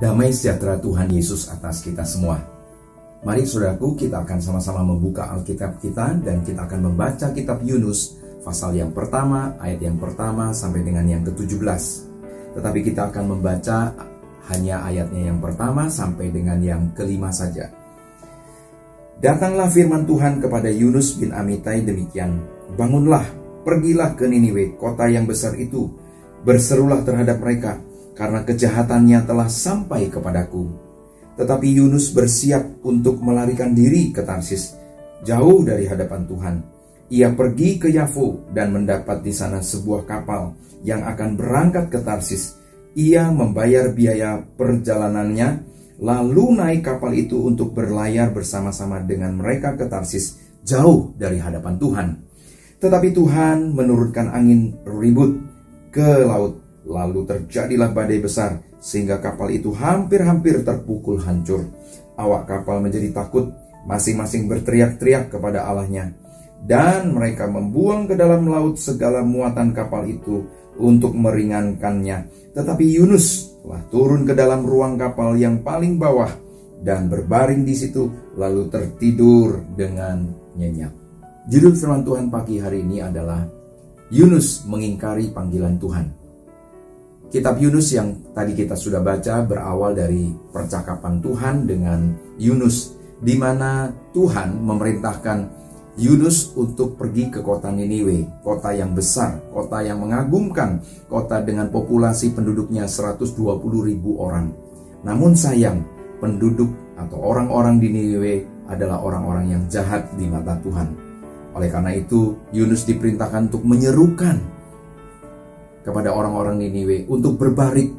Damai sejahtera Tuhan Yesus atas kita semua. Mari saudaraku, kita akan sama-sama membuka Alkitab kita dan kita akan membaca kitab Yunus pasal yang pertama, ayat yang pertama sampai dengan yang ke-17. Tetapi kita akan membaca hanya ayatnya yang pertama sampai dengan yang ke-5 saja. Datanglah firman Tuhan kepada Yunus bin Amittai demikian, bangunlah, pergilah ke Niniwe, kota yang besar itu, berserulah terhadap mereka, karena kejahatannya telah sampai kepadaku. Tetapi Yunus bersiap untuk melarikan diri ke Tarsis, jauh dari hadapan Tuhan. Ia pergi ke Yafo dan mendapat di sana sebuah kapal yang akan berangkat ke Tarsis. Ia membayar biaya perjalanannya, lalu naik kapal itu untuk berlayar bersama-sama dengan mereka ke Tarsis, jauh dari hadapan Tuhan. Tetapi Tuhan menurunkan angin ribut ke laut. Lalu terjadilah badai besar, sehingga kapal itu hampir-hampir terpukul hancur. Awak kapal menjadi takut, masing-masing berteriak-teriak kepada Allahnya. Dan mereka membuang ke dalam laut segala muatan kapal itu untuk meringankannya. Tetapi Yunus telah turun ke dalam ruang kapal yang paling bawah dan berbaring di situ, lalu tertidur dengan nyenyak. Judul firman Tuhan pagi hari ini adalah Yunus mengingkari panggilan Tuhan. Kitab Yunus yang tadi kita sudah baca berawal dari percakapan Tuhan dengan Yunus, di mana Tuhan memerintahkan Yunus untuk pergi ke kota Niniwe, kota yang besar, kota yang mengagumkan, kota dengan populasi penduduknya 120.000 orang. Namun sayang, penduduk atau orang-orang di Niniwe adalah orang-orang yang jahat di mata Tuhan. Oleh karena itu, Yunus diperintahkan untuk menyerukan kepada orang-orang Niniwe untuk berbalik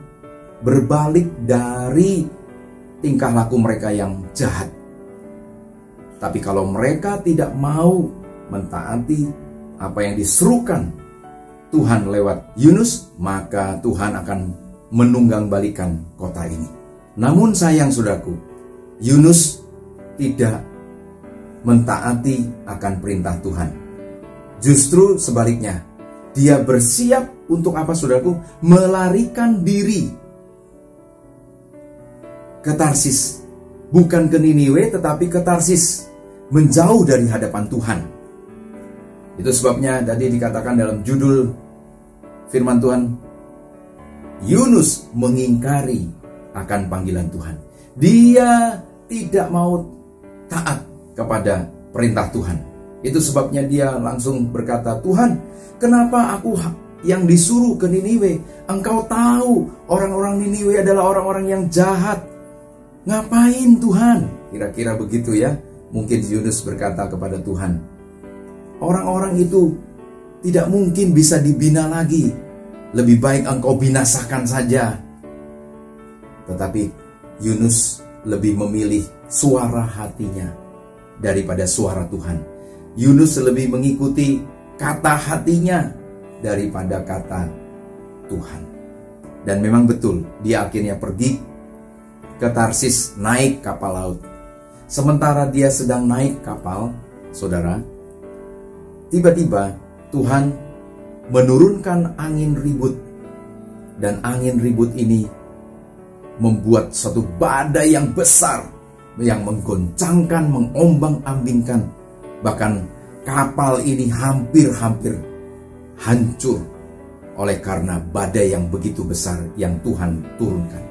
dari tingkah laku mereka yang jahat. Tapi kalau mereka tidak mau mentaati apa yang diserukan Tuhan lewat Yunus, maka Tuhan akan menunggangbalikan kota ini. Namun sayang saudaraku, Yunus tidak mentaati akan perintah Tuhan. Justru sebaliknya, dia bersiap untuk apa saudaraku? Melarikan diri ke Tarsis. Bukan ke Niniwe tetapi ke Tarsis. Menjauh dari hadapan Tuhan. Itu sebabnya tadi dikatakan dalam judul firman Tuhan, Yunus mengingkari akan panggilan Tuhan. Dia tidak mau taat kepada perintah Tuhan. Itu sebabnya dia langsung berkata, Tuhan, kenapa aku yang disuruh ke Niniwe? Engkau tahu orang-orang Niniwe adalah orang-orang yang jahat. Ngapain Tuhan? Kira-kira begitu ya. Mungkin Yunus berkata kepada Tuhan, orang-orang itu tidak mungkin bisa dibina lagi. Lebih baik engkau binasakan saja. Tetapi Yunus lebih memilih suara hatinya daripada suara Tuhan. Yunus lebih mengikuti kata hatinya daripada kata Tuhan. Dan memang betul, dia akhirnya pergi ke Tarsis naik kapal laut. Sementara dia sedang naik kapal, saudara, tiba-tiba Tuhan menurunkan angin ribut. Dan angin ribut ini membuat suatu badai yang besar, yang menggoncangkan, mengombang-ambingkan. Bahkan kapal ini hampir-hampir hancur oleh karena badai yang begitu besar yang Tuhan turunkan.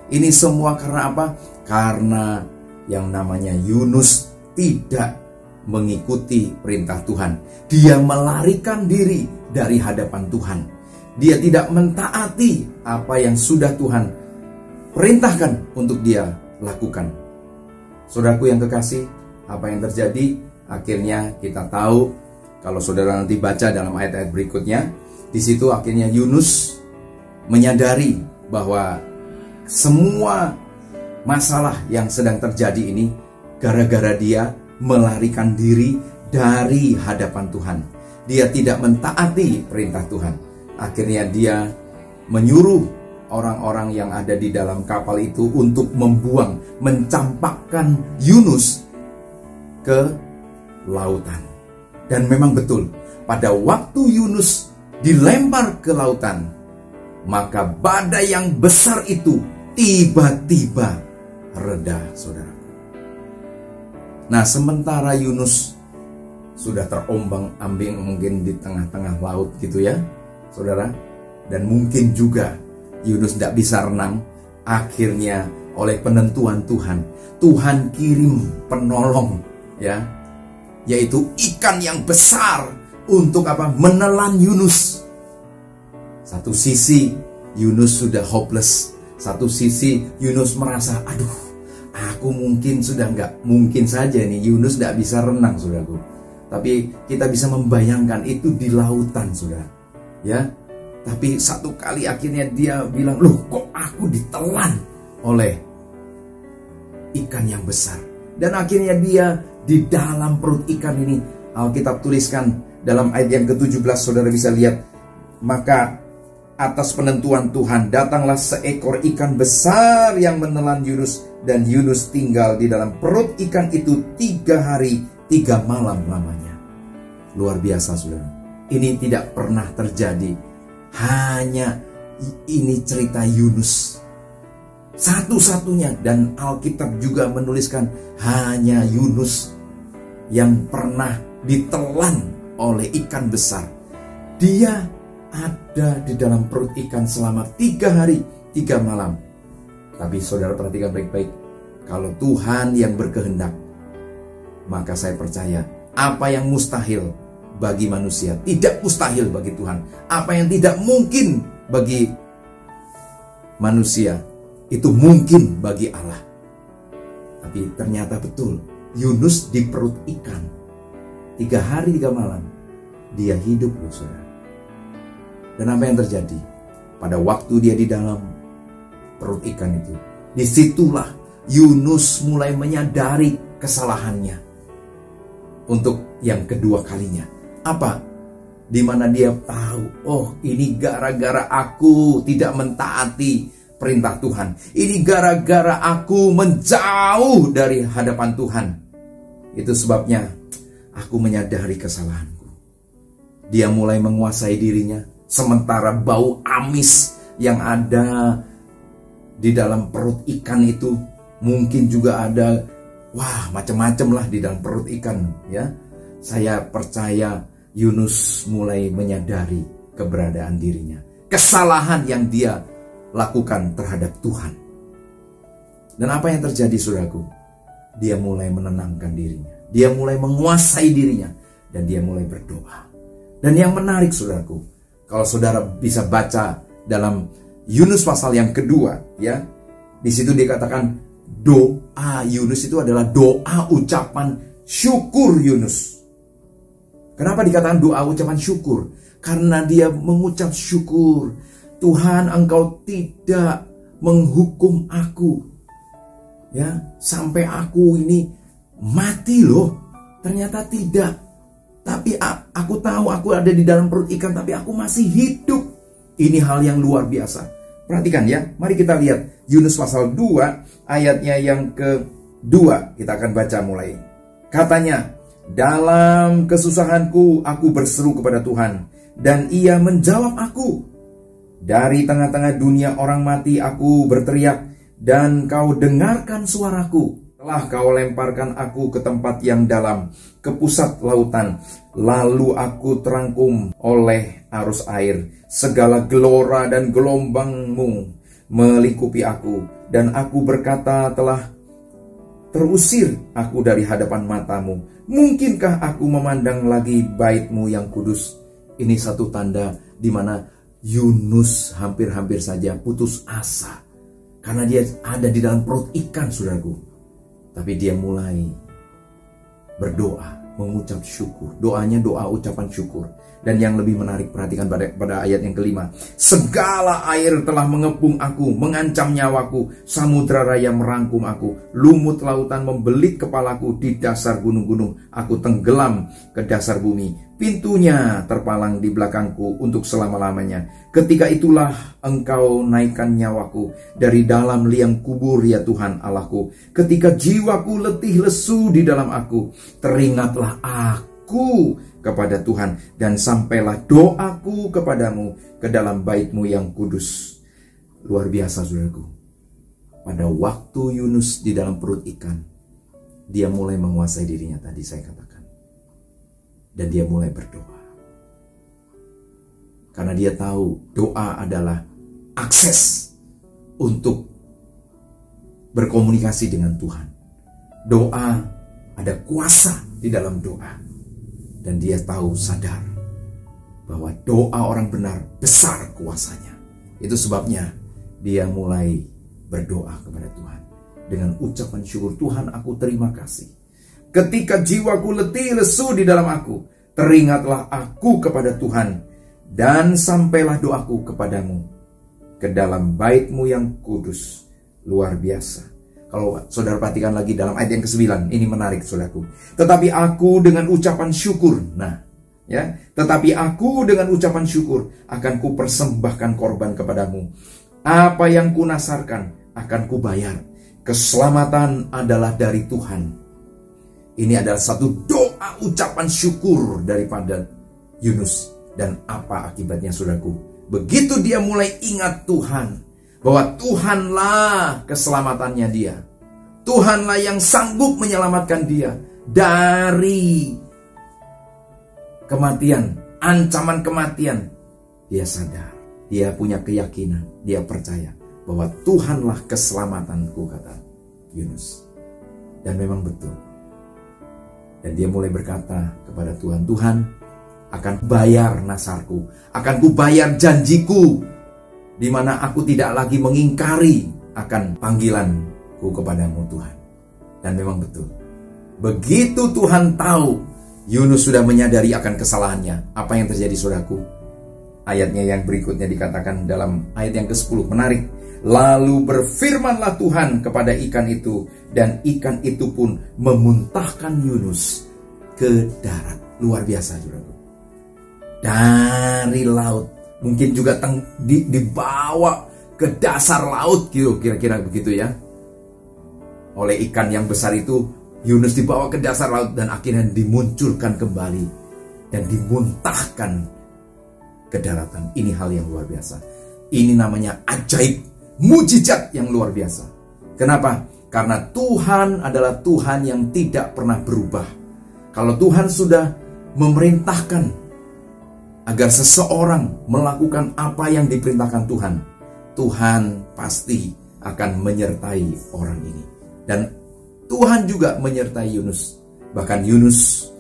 Ini semua karena apa? Karena yang namanya Yunus tidak mengikuti perintah Tuhan. Dia melarikan diri dari hadapan Tuhan. Dia tidak mentaati apa yang sudah Tuhan perintahkan untuk dia lakukan. Saudaraku yang kekasih, apa yang terjadi? Akhirnya kita tahu, kalau saudara nanti baca dalam ayat-ayat berikutnya, di situ akhirnya Yunus menyadari bahwa semua masalah yang sedang terjadi ini gara-gara dia melarikan diri dari hadapan Tuhan. Dia tidak mentaati perintah Tuhan. Akhirnya dia menyuruh orang-orang yang ada di dalam kapal itu untuk mencampakkan Yunus ke lautan. Dan memang betul, pada waktu Yunus dilempar ke lautan, maka badai yang besar itu tiba-tiba reda, saudara. Nah, sementara Yunus sudah terombang-ambing mungkin di tengah-tengah laut gitu ya, saudara. Dan mungkin juga Yunus tidak bisa renang. Akhirnya oleh penentuan Tuhan, Tuhan kirim penolong ya, yaitu ikan yang besar untuk apa? Menelan Yunus. Satu sisi Yunus sudah hopeless, satu sisi Yunus merasa, aduh, aku mungkin sudah nggak mungkin saja nih Yunus tidak bisa renang, saudaraku. Tapi kita bisa membayangkan itu di lautan, saudara. Ya, tapi satu kali akhirnya dia bilang, loh kok aku ditelan oleh ikan yang besar. Dan akhirnya dia di dalam perut ikan ini, Alkitab tuliskan dalam ayat yang ke-17, saudara bisa lihat, maka atas penentuan Tuhan datanglah seekor ikan besar yang menelan Yunus, dan Yunus tinggal di dalam perut ikan itu 3 hari 3 malam lamanya. Luar biasa, saudara. Ini tidak pernah terjadi. Hanya ini cerita Yunus satu-satunya, dan Alkitab juga menuliskan hanya Yunus yang pernah ditelan oleh ikan besar. Dia ada di dalam perut ikan selama 3 hari 3 malam. Tapi saudara perhatikan baik-baik, kalau Tuhan yang berkehendak, maka saya percaya apa yang mustahil bagi manusia tidak mustahil bagi Tuhan. Apa yang tidak mungkin bagi manusia itu mungkin bagi Allah. Tapi ternyata betul, Yunus di perut ikan 3 hari 3 malam dia hidup loh, saudara. Dan apa yang terjadi? Pada waktu dia di dalam perut ikan itu, disitulah Yunus mulai menyadari kesalahannya untuk yang kedua kalinya. Apa? Dimana dia tahu, oh ini gara-gara aku tidak mentaati perintah Tuhan. Ini gara-gara aku menjauh dari hadapan Tuhan. Itu sebabnya aku menyadari kesalahanku. Dia mulai menguasai dirinya. Sementara bau amis yang ada di dalam perut ikan itu, mungkin juga ada, wah macam-macam lah di dalam perut ikan ya. Saya percaya Yunus mulai menyadari keberadaan dirinya, kesalahan yang dia lakukan terhadap Tuhan. Dan apa yang terjadi, saudaraku? Dia mulai menenangkan dirinya, dia mulai menguasai dirinya, dan dia mulai berdoa. Dan yang menarik, saudaraku, kalau saudara bisa baca dalam Yunus pasal yang kedua, ya, di situ dikatakan doa Yunus itu adalah doa ucapan syukur Yunus. Kenapa dikatakan doa ucapan syukur? Karena dia mengucap syukur, Tuhan, Engkau tidak menghukum aku, ya, sampai aku ini mati loh. Ternyata tidak. Tapi aku tahu aku ada di dalam perut ikan, tapi aku masih hidup. Ini hal yang luar biasa. Perhatikan ya, mari kita lihat Yunus pasal 2 ayatnya yang ke-2. Kita akan baca mulai. Katanya, dalam kesusahanku aku berseru kepada Tuhan, dan Ia menjawab aku. Dari tengah-tengah dunia orang mati aku berteriak, dan Kau dengarkan suaraku. Telah Kau lemparkan aku ke tempat yang dalam, ke pusat lautan. Lalu aku terangkum oleh arus air. Segala gelora dan gelombang-Mu melingkupi aku. Dan aku berkata, telah terusir aku dari hadapan mata-Mu. Mungkinkah aku memandang lagi bait-Mu yang kudus? Ini satu tanda di mana Yunus hampir-hampir saja putus asa. Karena dia ada di dalam perut ikan, saudaraku. Tapi dia mulai berdoa, mengucap syukur. Doanya doa ucapan syukur. Dan yang lebih menarik, perhatikan pada ayat yang ke-5. Segala air telah mengepung aku, mengancam nyawaku. Samudra raya merangkum aku. Lumut lautan membelit kepalaku di dasar gunung-gunung. Aku tenggelam ke dasar bumi. Pintunya terpalang di belakangku untuk selama-lamanya. Ketika itulah Engkau naikkan nyawaku dari dalam liang kubur, ya Tuhan Allahku. Ketika jiwaku letih lesu di dalam aku, teringatlah aku kepada Tuhan, dan sampailah doaku kepadamu ke dalam bait-Mu yang kudus. Luar biasa, saudaraku. pada waktu Yunus di dalam perut ikan, dia mulai menguasai dirinya tadi saya katakan. Dan dia mulai berdoa. Karena dia tahu doa adalah akses untuk berkomunikasi dengan Tuhan. Doa, ada kuasa di dalam doa. Dan dia tahu, sadar bahwa doa orang benar besar kuasanya. Itu sebabnya dia mulai berdoa kepada Tuhan dengan ucapan syukur. Tuhan, aku terima kasih. Ketika jiwaku letih lesu di dalam aku, teringatlah aku kepada Tuhan, dan sampailah doaku kepadamu ke dalam bait-Mu yang kudus. Luar biasa. Kalau saudara perhatikan lagi dalam ayat yang ke-9, ini menarik saudaraku. Tetapi aku dengan ucapan syukur. Nah, ya, tetapi aku dengan ucapan syukur akan ku persembahkan korban kepadamu. Apa yang ku nasarkan akan ku bayar. Keselamatan adalah dari Tuhan. Ini adalah satu doa ucapan syukur daripada Yunus. Dan apa akibatnya saudaraku? Begitu dia mulai ingat Tuhan, bahwa Tuhanlah keselamatannya dia. Tuhanlah yang sanggup menyelamatkan dia dari kematian, ancaman kematian. Dia sadar, dia punya keyakinan, dia percaya bahwa Tuhanlah keselamatanku, kata Yunus. Dan memang betul. Dan dia mulai berkata kepada Tuhan, Tuhan, akan bayar nasarku, akan ku bayar janjiku, di mana aku tidak lagi mengingkari akan panggilanku kepadamu Tuhan. Dan memang betul. Begitu Tuhan tahu Yunus sudah menyadari akan kesalahannya, apa yang terjadi saudaraku? Ayatnya yang berikutnya dikatakan dalam ayat yang ke-10, menarik. Lalu berfirmanlah Tuhan kepada ikan itu, dan ikan itu pun memuntahkan Yunus ke darat. Luar biasa saudaraku. Dari laut, mungkin juga dibawa ke dasar laut gitu, kira-kira begitu ya. Oleh ikan yang besar itu, Yunus dibawa ke dasar laut dan akhirnya dimunculkan kembali dan dimuntahkan ke daratan. Ini hal yang luar biasa. Ini namanya ajaib, mujizat yang luar biasa. Kenapa? Karena Tuhan adalah Tuhan yang tidak pernah berubah. Kalau Tuhan sudah memerintahkan agar seseorang melakukan apa yang diperintahkan Tuhan, Tuhan pasti akan menyertai orang ini. Dan Tuhan juga menyertai Yunus. Bahkan Yunus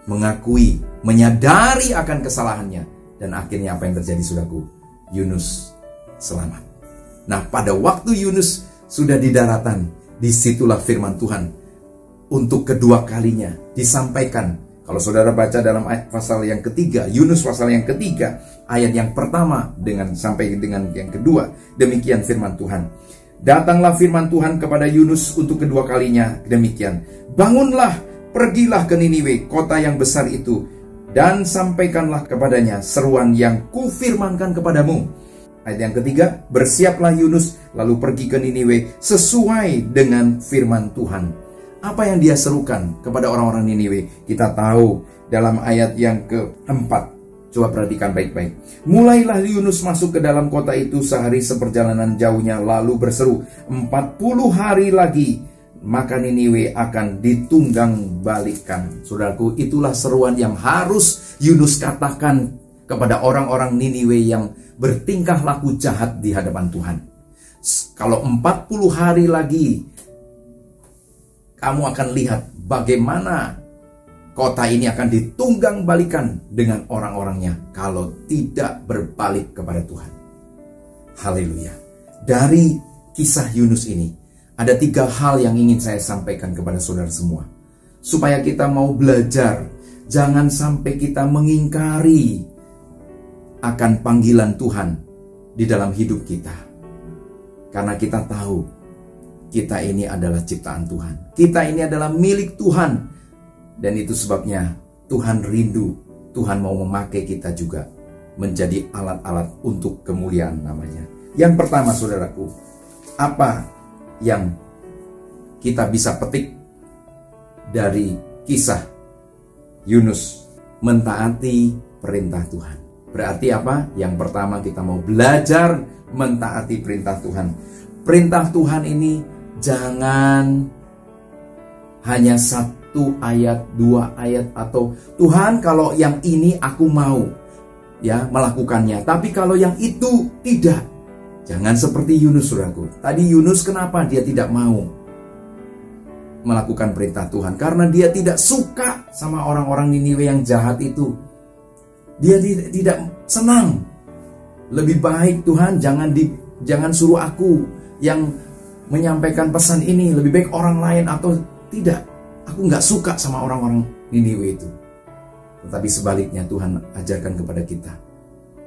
mengakui, menyadari akan kesalahannya. Dan akhirnya apa yang terjadi saudaraku? Yunus selamat. Nah, pada waktu Yunus sudah di daratan, disitulah firman Tuhan untuk kedua kalinya disampaikan. Kalau saudara baca dalam ayat pasal yang ketiga, Yunus pasal yang ketiga, ayat yang pertama sampai dengan yang kedua, demikian firman Tuhan. Datanglah firman Tuhan kepada Yunus untuk kedua kalinya, demikian. Bangunlah, pergilah ke Niniwe, kota yang besar itu, dan sampaikanlah kepadanya seruan yang kufirmankan kepadamu. Ayat yang ketiga, bersiaplah Yunus lalu pergi ke Niniwe sesuai dengan firman Tuhan. Apa yang dia serukan kepada orang-orang Niniwe? Kita tahu dalam ayat yang keempat. Coba perhatikan baik-baik. Mulailah Yunus masuk ke dalam kota itu sehari seperjalanan jauhnya, lalu berseru, 40 hari lagi maka Niniwe akan ditunggang balikan. Saudaraku, itulah seruan yang harus Yunus katakan kepada orang-orang Niniwe yang bertingkah laku jahat di hadapan Tuhan. Kalau 40 hari lagi kamu akan lihat bagaimana kota ini akan ditunggang balikan dengan orang-orangnya kalau tidak berbalik kepada Tuhan. Haleluya. Dari kisah Yunus ini ada 3 hal yang ingin saya sampaikan kepada saudara semua. Supaya kita mau belajar, jangan sampai kita mengingkari akan panggilan Tuhan di dalam hidup kita. Karena kita tahu kita ini adalah ciptaan Tuhan. Kita ini adalah milik Tuhan. Dan itu sebabnya Tuhan rindu, Tuhan mau memakai kita juga menjadi alat-alat untuk kemuliaan namanya. Yang pertama saudaraku, apa yang kita bisa petik dari kisah Yunus? Mentaati perintah Tuhan. Berarti apa? Yang pertama kita mau belajar mentaati perintah Tuhan. Perintah Tuhan ini jangan hanya 1 ayat, 2 ayat, atau Tuhan kalau yang ini aku mau ya melakukannya, tapi kalau yang itu tidak. Jangan seperti Yunus, saudaraku. Tadi Yunus kenapa dia tidak mau melakukan perintah Tuhan? Karena dia tidak suka sama orang-orang Niniwe yang jahat itu. Dia tidak senang. Lebih baik Tuhan jangan suruh aku yang menyampaikan pesan ini, lebih baik orang lain, atau tidak. Aku nggak suka sama orang-orang Niniwe itu. Tetapi sebaliknya Tuhan ajarkan kepada kita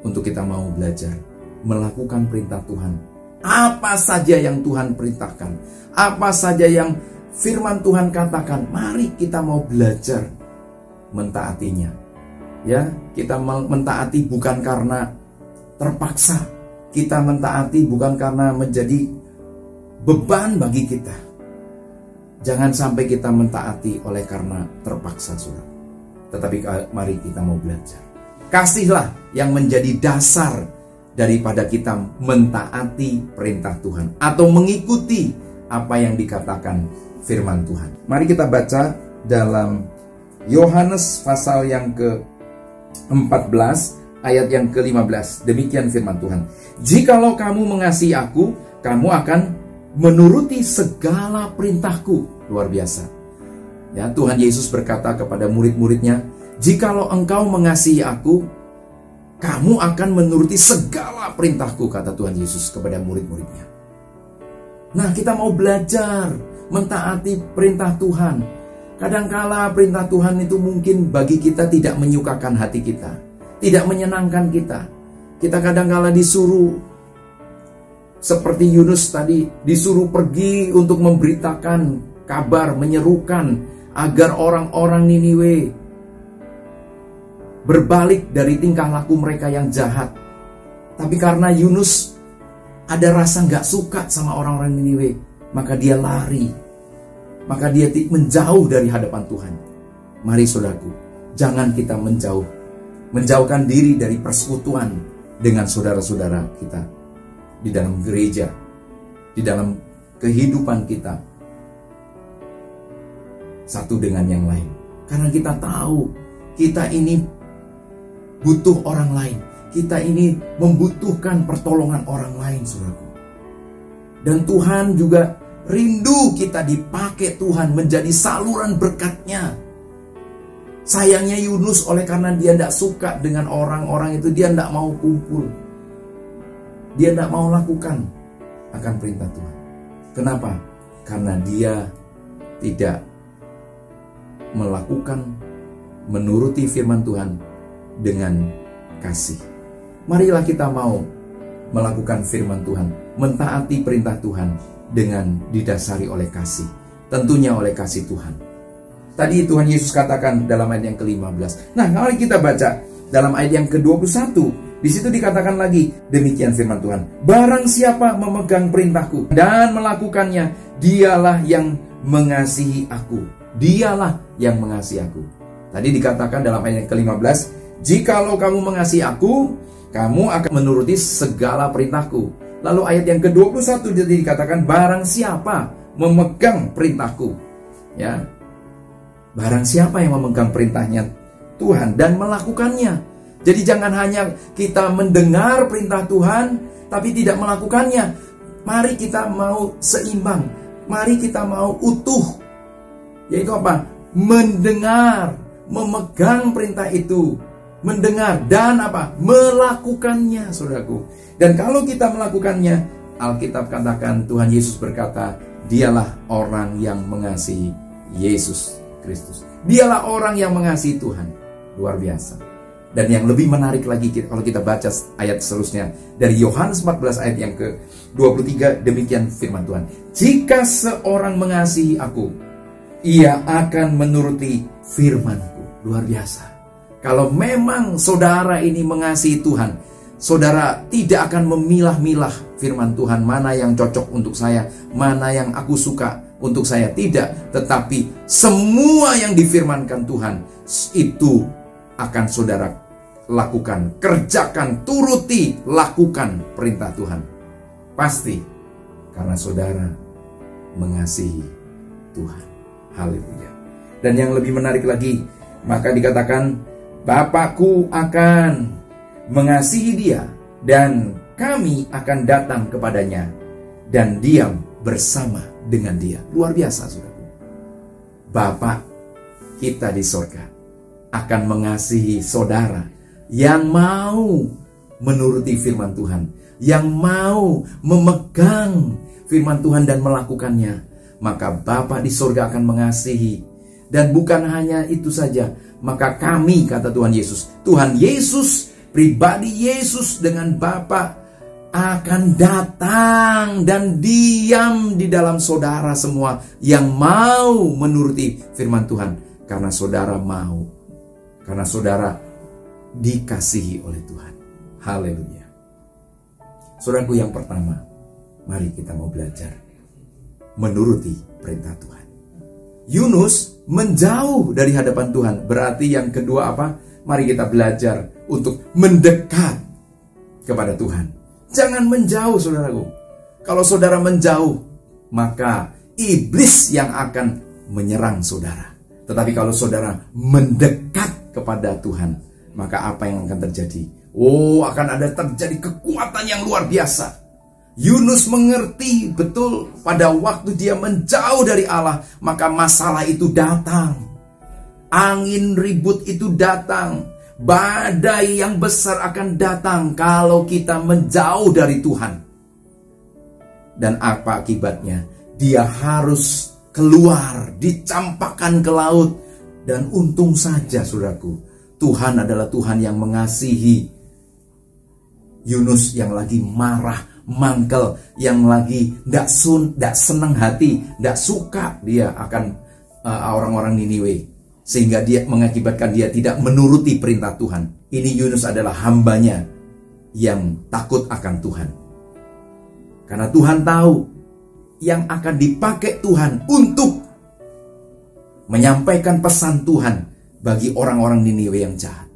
untuk kita mau belajar melakukan perintah Tuhan. Apa saja yang Tuhan perintahkan, apa saja yang firman Tuhan katakan, mari kita mau belajar mentaatinya. Ya, kita mentaati bukan karena terpaksa. Kita mentaati bukan karena menjadi beban bagi kita. Jangan sampai kita mentaati oleh karena terpaksa, saudara. Tetapi mari kita mau belajar. Kasihlah yang menjadi dasar daripada kita mentaati perintah Tuhan atau mengikuti apa yang dikatakan firman Tuhan. Mari kita baca dalam Yohanes pasal yang ke-14 ayat yang ke-15. Demikian firman Tuhan. Jikalau kamu mengasihi aku, kamu akan menuruti segala perintahku. Luar biasa. Ya, Tuhan Yesus berkata kepada murid-muridnya, jikalau engkau mengasihi aku, kamu akan menuruti segala perintahku, kata Tuhan Yesus kepada murid-muridnya. Nah, kita mau belajar mentaati perintah Tuhan. Kadangkala perintah Tuhan itu mungkin bagi kita tidak menyukakan hati kita, tidak menyenangkan kita. Kita kadangkala disuruh seperti Yunus tadi, disuruh pergi untuk memberitakan kabar, menyerukan agar orang-orang Niniwe berbalik dari tingkah laku mereka yang jahat. Tapi karena Yunus ada rasa gak suka sama orang-orang Niniwe, maka dia lari, maka dia menjauh dari hadapan Tuhan. Mari saudaraku, jangan kita menjauhkan diri dari persekutuan dengan saudara-saudara kita di dalam gereja, di dalam kehidupan kita satu dengan yang lain. Karena kita tahu kita ini butuh orang lain, kita ini membutuhkan pertolongan orang lain, saudaraku. Dan Tuhan juga rindu kita dipakai Tuhan menjadi saluran berkat-Nya. Sayangnya Yunus oleh karena dia tidak suka dengan orang-orang itu, dia tidak mau kumpul, dia tidak mau lakukan akan perintah Tuhan. Kenapa? Karena dia tidak melakukan, menuruti firman Tuhan dengan kasih. Marilah kita mau melakukan firman Tuhan, mentaati perintah Tuhan dengan didasari oleh kasih. Tentunya oleh kasih Tuhan. Tadi Tuhan Yesus katakan dalam ayat yang ke-15. Nah, mari kita baca dalam ayat yang ke-21. Di situ dikatakan lagi, demikian firman Tuhan. Barang siapa memegang perintahku dan melakukannya, dialah yang mengasihi aku. Dialah yang mengasihi aku. Tadi dikatakan dalam ayat yang ke-15, jikalau kamu mengasihi aku, kamu akan menuruti segala perintahku. Lalu ayat yang ke-21 dikatakan, barang siapa memegang perintahku. Ya, barang siapa yang memegang perintahnya Tuhan dan melakukannya. Jadi jangan hanya kita mendengar perintah Tuhan tapi tidak melakukannya. Mari kita mau seimbang, mari kita mau utuh. Yaitu apa? Mendengar, memegang perintah itu, mendengar dan apa? Melakukannya, saudaraku. Dan kalau kita melakukannya, Alkitab katakan, Tuhan Yesus berkata, dialah orang yang mengasihi Yesus Kristus. Dialah orang yang mengasihi Tuhan. Luar biasa. Dan yang lebih menarik lagi kalau kita baca ayat seterusnya dari Yohanes 14 ayat yang ke-23, demikian firman Tuhan. Jika seorang mengasihi aku, ia akan menuruti firman-Ku. Luar biasa. Kalau memang saudara ini mengasihi Tuhan, saudara tidak akan memilah-milah firman Tuhan, mana yang cocok untuk saya, mana yang aku suka untuk saya. Tidak, tetapi semua yang difirmankan Tuhan itu akan saudara lakukan, kerjakan, turuti, lakukan perintah Tuhan. Pasti karena saudara mengasihi Tuhan. Haleluya. Dan yang lebih menarik lagi, maka dikatakan, Bapakku akan mengasihi dia, dan kami akan datang kepadanya dan diam bersama dengan dia. Luar biasa, saudara. Bapa kita di surga akan mengasihi saudara yang mau menuruti firman Tuhan, yang mau memegang firman Tuhan dan melakukannya. Maka Bapa di surga akan mengasihi. Dan bukan hanya itu saja, maka kami, kata Tuhan Yesus, pribadi Yesus dengan Bapa akan datang dan diam di dalam saudara semua yang mau menuruti firman Tuhan. Karena saudara mau, karena saudara dikasihi oleh Tuhan. Haleluya. Saudaraku, yang pertama, mari kita mau belajar menuruti perintah Tuhan. Yunus menjauh dari hadapan Tuhan. Berarti yang kedua apa? Mari kita belajar untuk mendekat kepada Tuhan. Jangan menjauh, saudaraku. Kalau saudara menjauh, maka iblis yang akan menyerang saudara. Tetapi kalau saudara mendekat kepada Tuhan, maka apa yang akan terjadi? Akan ada terjadi kekuatan yang luar biasa. Yunus mengerti betul pada waktu dia menjauh dari Allah, maka masalah itu datang. Angin ribut itu datang. Badai yang besar akan datang kalau kita menjauh dari Tuhan. Dan apa akibatnya? Dia harus keluar, dicampakkan ke laut. Dan untung saja, saudaraku, Tuhan adalah Tuhan yang mengasihi Yunus yang lagi marah, mangkel, yang lagi tidak senang hati, tidak suka dia akan orang-orang Niniwe, sehingga dia mengakibatkan dia tidak menuruti perintah Tuhan. Ini Yunus adalah hambanya yang takut akan Tuhan, karena Tuhan tahu yang akan dipakai Tuhan untuk menyampaikan pesan Tuhan bagi orang-orang Niniwe yang jahat.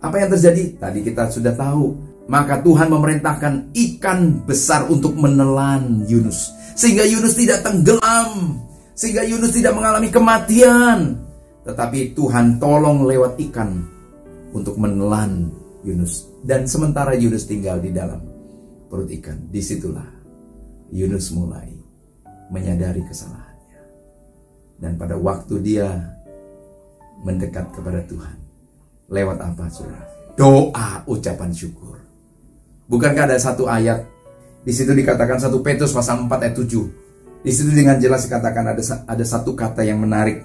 Apa yang terjadi? Tadi kita sudah tahu. Maka Tuhan memerintahkan ikan besar untuk menelan Yunus, sehingga Yunus tidak tenggelam, sehingga Yunus tidak mengalami kematian. Tetapi Tuhan tolong lewat ikan untuk menelan Yunus. Dan sementara Yunus tinggal di dalam perut ikan, disitulah Yunus mulai menyadari kesalahannya. Dan pada waktu dia mendekat kepada Tuhan, lewat apa, saudara? Doa, ucapan syukur. Bukankah ada satu ayat di situ dikatakan 1 Petrus pasal 4 ayat 7. Di situ dengan jelas dikatakan ada satu kata yang menarik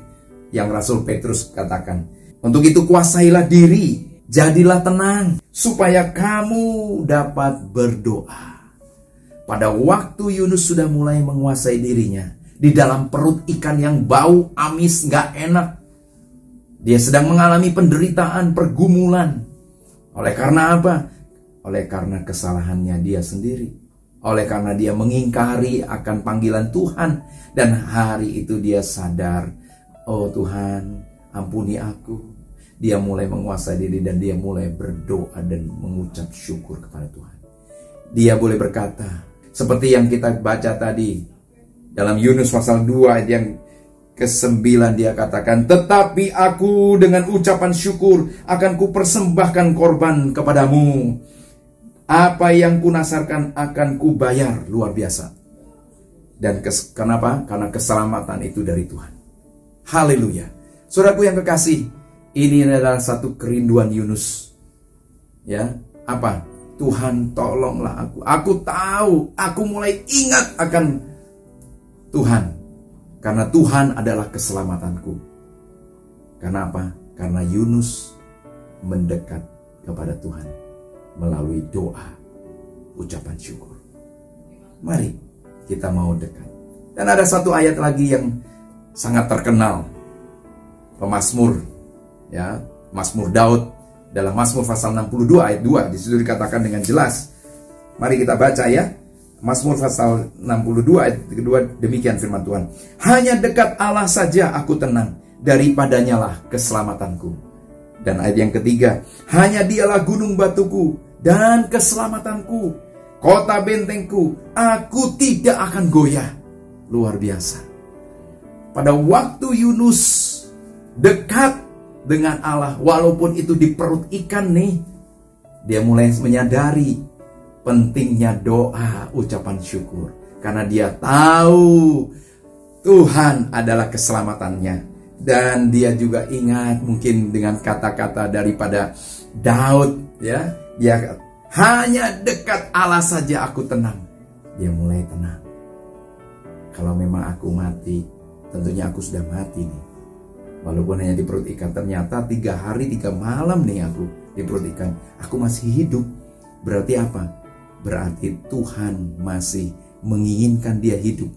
yang Rasul Petrus katakan. Untuk itu kuasailah diri, jadilah tenang, supaya kamu dapat berdoa. Pada waktu Yunus sudah mulai menguasai dirinya di dalam perut ikan yang bau amis gak enak, dia sedang mengalami penderitaan, pergumulan. Oleh karena apa? Oleh karena kesalahannya dia sendiri. Oleh karena dia mengingkari akan panggilan Tuhan. Dan hari itu dia sadar, oh Tuhan, ampuni aku. Dia mulai menguasai diri dan dia mulai berdoa dan mengucap syukur kepada Tuhan. Dia boleh berkata, seperti yang kita baca tadi dalam Yunus pasal 2 ayat yang ke-9, dia katakan, tetapi aku dengan ucapan syukur akan kupersembahkan korban kepadamu. Apa yang kunasarkan akan kubayar. Luar biasa. Dan kenapa? Karena keselamatan itu dari Tuhan. Haleluya. Saudaraku yang kekasih, ini adalah satu kerinduan Yunus. Ya, apa? Tuhan, tolonglah aku. Aku tahu, aku mulai ingat akan Tuhan. Karena Tuhan adalah keselamatanku. Karena apa? Karena Yunus mendekat kepada Tuhan melalui doa, ucapan syukur. Mari kita mau dekat. Dan ada satu ayat lagi yang sangat terkenal. Pemazmur, ya, Mazmur Daud dalam Mazmur pasal 62 ayat 2, di situ dikatakan dengan jelas. Mari kita baca ya. Mazmur pasal 62 ayat kedua, demikian firman Tuhan. Hanya dekat Allah saja aku tenang, daripadanya lah keselamatanku. Dan ayat yang ketiga, hanya dialah gunung batuku dan keselamatanku, kota bentengku, aku tidak akan goyah. Luar biasa. Pada waktu Yunus dekat dengan Allah, walaupun itu di perut ikan nih, dia mulai menyadari pentingnya doa, ucapan syukur. Karena dia tahu Tuhan adalah keselamatannya. Dan dia juga ingat mungkin dengan kata-kata daripada Daud, ya, dia hanya dekat Allah saja aku tenang. Dia mulai tenang. Kalau memang aku mati, tentunya aku sudah mati nih. Walaupun hanya di perut ikan, ternyata 3 hari 3 malam nih aku di perut ikan, aku masih hidup. Berarti apa? Berarti Tuhan masih menginginkan dia hidup.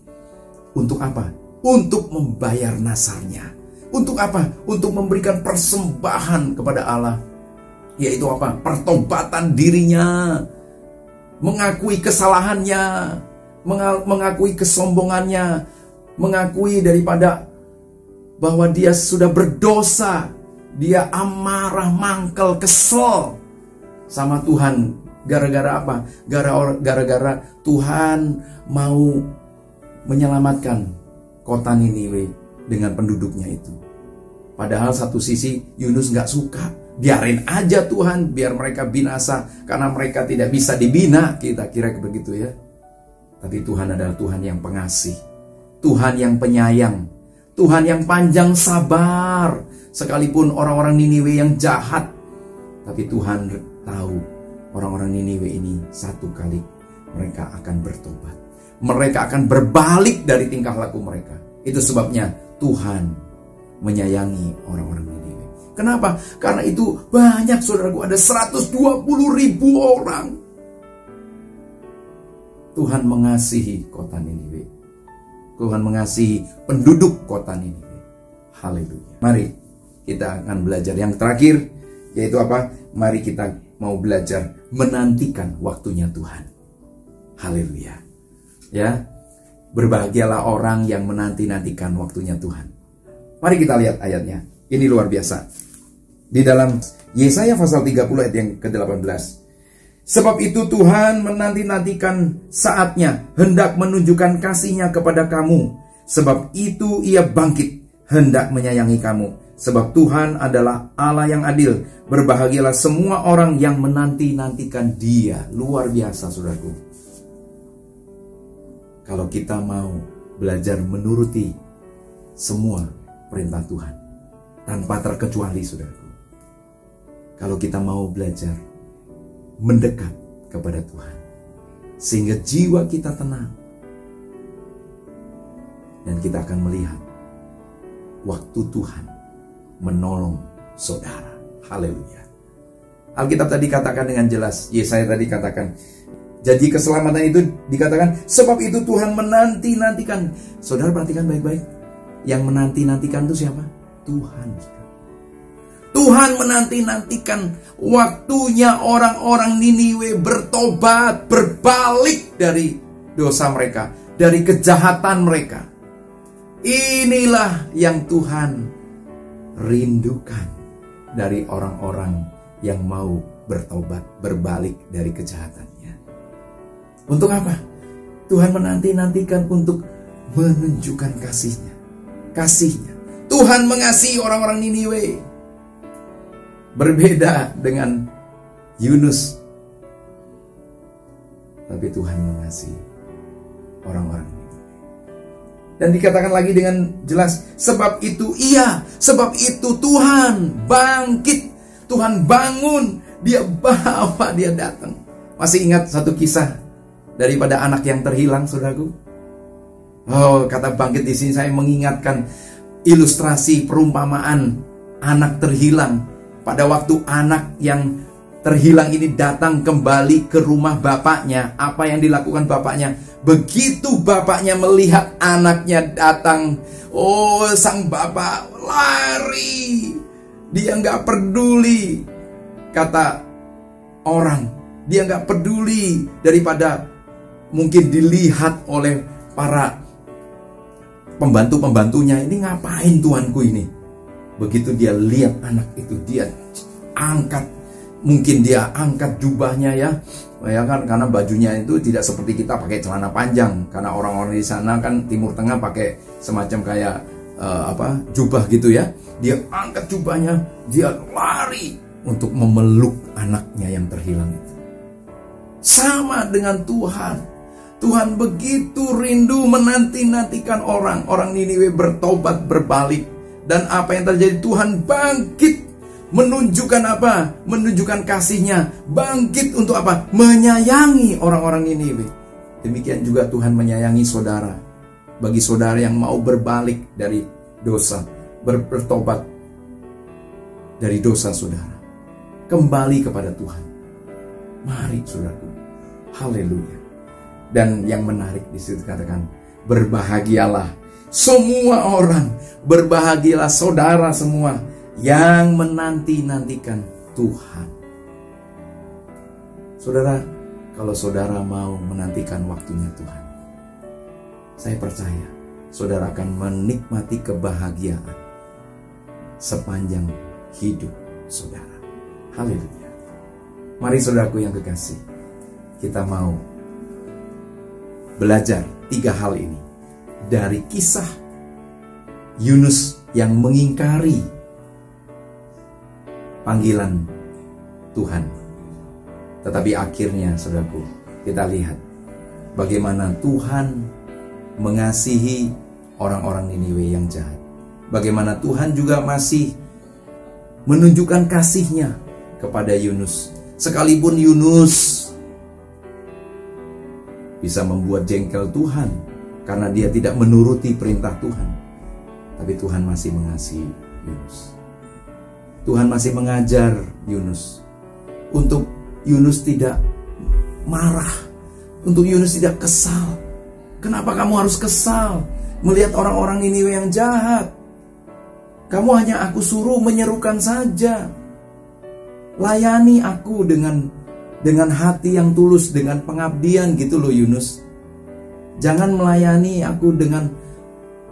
Untuk apa? Untuk membayar nasarnya. Untuk apa? Untuk memberikan persembahan kepada Allah. Yaitu apa? Pertobatan dirinya, mengakui kesalahannya, mengakui kesombongannya, mengakui daripada bahwa dia sudah berdosa. Dia amarah, mangkel, kesel sama Tuhan. Gara-gara apa? Gara-gara Tuhan mau menyelamatkan kota Niniwe dengan penduduknya itu. Padahal satu sisi Yunus gak suka. Biarin aja Tuhan, biar mereka binasa, karena mereka tidak bisa dibina. Kita kira begitu ya. Tapi Tuhan adalah Tuhan yang pengasih, Tuhan yang penyayang, Tuhan yang panjang sabar. Sekalipun orang-orang Niniwe yang jahat, tapi Tuhan tahu orang-orang Niniwe ini satu kali mereka akan bertobat. Mereka akan berbalik dari tingkah laku mereka. Itu sebabnya Tuhan menyayangi orang-orang Niniwe. Kenapa? Karena itu banyak, saudaraku, ada 120.000 orang. Tuhan mengasihi kota Niniwe. Tuhan mengasihi penduduk kota Niniwe. Haleluya. Mari kita akan belajar yang terakhir, yaitu apa? Mari kita mau belajar menantikan waktunya Tuhan. Haleluya. Ya, berbahagialah orang yang menanti-nantikan waktunya Tuhan. Mari kita lihat ayatnya. Ini luar biasa. Di dalam Yesaya pasal 30 ayat yang ke-18. Sebab itu Tuhan menanti-nantikan saatnya, hendak menunjukkan kasih-Nya kepada kamu. Sebab itu Ia bangkit, hendak menyayangi kamu. Sebab Tuhan adalah Allah yang adil. Berbahagialah semua orang yang menanti-nantikan Dia. Luar biasa, saudaraku. Kalau kita mau belajar menuruti semua perintah Tuhan, tanpa terkecuali, saudaraku. Kalau kita mau belajar mendekat kepada Tuhan, sehingga jiwa kita tenang, dan kita akan melihat waktu Tuhan menolong saudara. Haleluya. Alkitab tadi katakan dengan jelas, Yesaya tadi katakan, janji keselamatan itu dikatakan, sebab itu Tuhan menanti-nantikan. Saudara perhatikan baik-baik, yang menanti-nantikan itu siapa? Tuhan. Tuhan menanti-nantikan waktunya orang-orang Niniwe bertobat, berbalik dari dosa mereka, dari kejahatan mereka. Inilah yang Tuhan rindukan dari orang-orang yang mau bertobat, berbalik dari kejahatannya. Untuk apa? Tuhan menanti-nantikan untuk menunjukkan kasih-Nya. Tuhan mengasihi orang-orang Niniwe. Berbeda dengan Yunus, tapi Tuhan mengasihi orang-orang ini. Dan dikatakan lagi dengan jelas, sebab itu Tuhan bangkit, Tuhan bangun, Dia bawa, Dia datang. Masih ingat satu kisah daripada anak yang terhilang, saudaraku? Oh, kata bangkit di sini saya mengingatkan ilustrasi perumpamaan anak terhilang. Pada waktu anak yang terhilang ini datang kembali ke rumah bapaknya, apa yang dilakukan bapaknya? Begitu bapaknya melihat anaknya datang, oh, sang bapak lari. Dia nggak peduli, kata orang. Dia nggak peduli daripada mungkin dilihat oleh para pembantu-pembantunya. Ini ngapain tuanku ini? Begitu dia lihat anak itu, dia angkat, mungkin dia angkat jubahnya ya kan, karena bajunya itu tidak seperti kita pakai celana panjang, karena orang-orang di sana kan Timur Tengah pakai semacam kayak jubah gitu ya. Dia angkat jubahnya, dia lari untuk memeluk anaknya yang terhilang itu. Sama dengan Tuhan. Tuhan begitu rindu menanti-nantikan orang Niniwe bertobat, berbalik. Dan apa yang terjadi? Tuhan bangkit, menunjukkan apa? Menunjukkan kasih-Nya, bangkit untuk apa? Menyayangi orang-orang Niniwe. Demikian juga Tuhan menyayangi saudara. Bagi saudara yang mau berbalik dari dosa, bertobat dari dosa saudara, kembali kepada Tuhan. Mari saudaraku, haleluya. Dan yang menarik di situ katakan, berbahagialah semua orang, berbahagialah saudara semua yang menanti-nantikan Tuhan. Saudara, kalau saudara mau menantikan waktunya Tuhan, saya percaya saudara akan menikmati kebahagiaan sepanjang hidup saudara. Haleluya. Mari saudaraku yang kekasih, kita mau belajar 3 hal ini dari kisah Yunus yang mengingkari panggilan Tuhan. Tetapi akhirnya saudaraku, kita lihat bagaimana Tuhan mengasihi orang-orang Niniwe yang jahat. Bagaimana Tuhan juga masih menunjukkan kasih-Nya kepada Yunus. Sekalipun Yunus bisa membuat jengkel Tuhan karena dia tidak menuruti perintah Tuhan, tapi Tuhan masih mengasihi Yunus. Tuhan masih mengajar Yunus untuk Yunus tidak marah, untuk Yunus tidak kesal. Kenapa kamu harus kesal melihat orang-orang Niniwe yang jahat? Kamu hanya aku suruh menyerukan saja. Layani aku dengan hati yang tulus, dengan pengabdian gitu loh Yunus. Jangan melayani aku dengan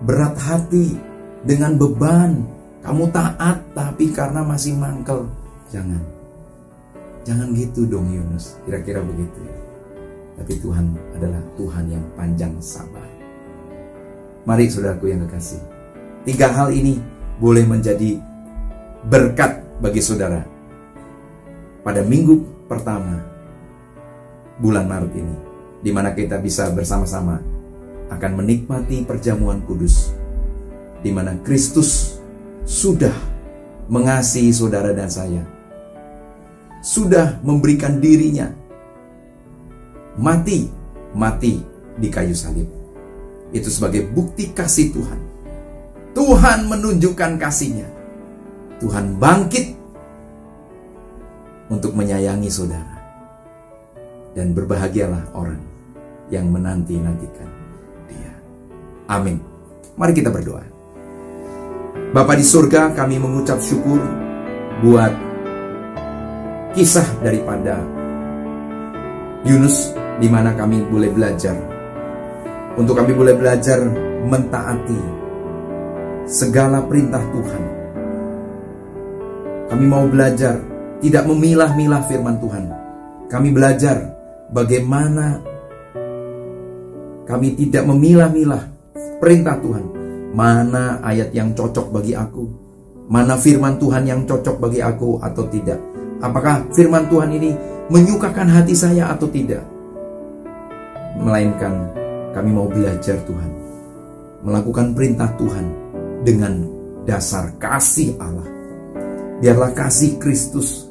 berat hati, dengan beban. Kamu taat tapi karena masih mangkel. Jangan gitu dong Yunus. Kira-kira begitu ya. Tapi Tuhan adalah Tuhan yang panjang sabar. Mari saudaraku yang kekasih, 3 hal ini boleh menjadi berkat bagi saudara pada minggu pertama bulan Maret ini, di mana kita bisa bersama-sama akan menikmati perjamuan kudus, di mana Kristus sudah mengasihi saudara dan saya, sudah memberikan dirinya mati di kayu salib. Itu sebagai bukti kasih Tuhan. Tuhan menunjukkan kasih-Nya. Tuhan bangkit untuk menyayangi saudara. Dan berbahagialah orang yang menanti-nantikan Dia. Amin. Mari kita berdoa. Bapa di surga, kami mengucap syukur buat kisah daripada Yunus, di mana kami boleh belajar. Untuk kami boleh belajar mentaati segala perintah Tuhan. Kami mau belajar tidak memilah-milah firman Tuhan. Kami belajar bagaimana kami tidak memilah-milah perintah Tuhan. Mana ayat yang cocok bagi aku, mana firman Tuhan yang cocok bagi aku atau tidak. Apakah firman Tuhan ini menyukakan hati saya atau tidak. Melainkan kami mau belajar Tuhan, melakukan perintah Tuhan dengan dasar kasih Allah. Biarlah kasih Kristus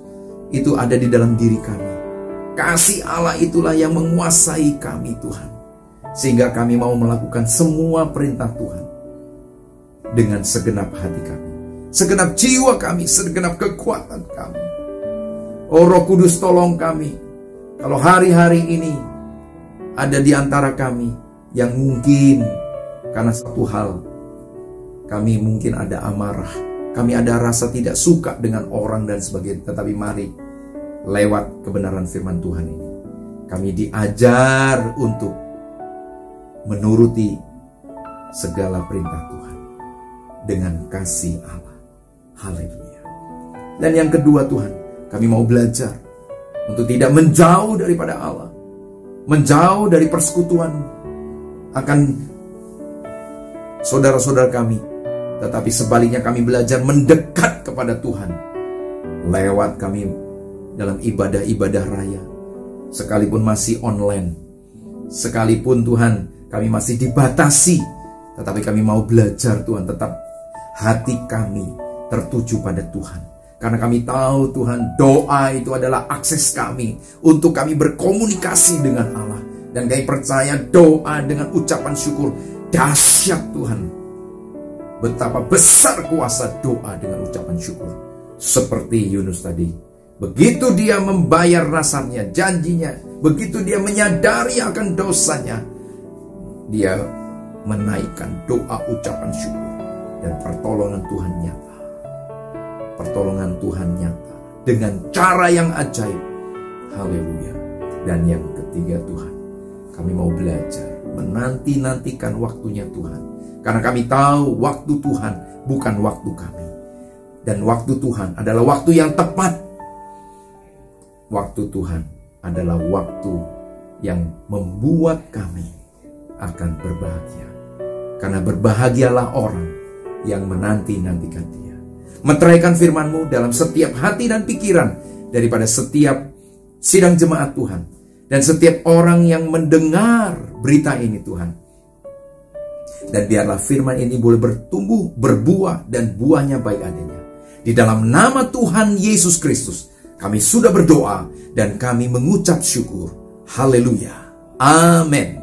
itu ada di dalam diri kami. Kasih Allah itulah yang menguasai kami Tuhan, sehingga kami mau melakukan semua perintah Tuhan dengan segenap hati kami, segenap jiwa kami, segenap kekuatan kami. Oh Roh Kudus, tolong kami. Kalau hari-hari ini ada di antara kami yang mungkin karena satu hal, kami mungkin ada amarah, kami ada rasa tidak suka dengan orang dan sebagainya. Tetapi mari, lewat kebenaran firman Tuhan ini, kami diajar untuk menuruti segala perintah Tuhan dengan kasih Allah. Haleluya. Dan yang kedua Tuhan, kami mau belajar untuk tidak menjauh daripada Allah, menjauh dari persekutuan akan saudara-saudara kami, tetapi sebaliknya kami belajar mendekat kepada Tuhan lewat kami dalam ibadah-ibadah raya, sekalipun masih online, sekalipun Tuhan kami masih dibatasi, tetapi kami mau belajar Tuhan, tetap hati kami tertuju pada Tuhan. Karena kami tahu Tuhan, doa itu adalah akses kami untuk kami berkomunikasi dengan Allah. Dan kami percaya doa dengan ucapan syukur dahsyat Tuhan. Betapa besar kuasa doa dengan ucapan syukur. Seperti Yunus tadi, begitu dia membayar nasabnya, janjinya, begitu dia menyadari akan dosanya, dia menaikkan doa ucapan syukur. Dan pertolongan Tuhan nyata. Pertolongan Tuhan nyata dengan cara yang ajaib. Haleluya. Dan yang ketiga Tuhan, kami mau belajar menanti-nantikan waktunya Tuhan. Karena kami tahu waktu Tuhan bukan waktu kami. Dan waktu Tuhan adalah waktu yang tepat. Waktu Tuhan adalah waktu yang membuat kami akan berbahagia. Karena berbahagialah orang yang menanti-nantikan Dia. Meteraikan firman-Mu dalam setiap hati dan pikiran daripada setiap sidang jemaat Tuhan. Dan setiap orang yang mendengar berita ini Tuhan. Dan biarlah firman ini boleh bertumbuh, berbuah, dan buahnya baik adanya. Di dalam nama Tuhan Yesus Kristus, kami sudah berdoa dan kami mengucap syukur. Haleluya. Amin.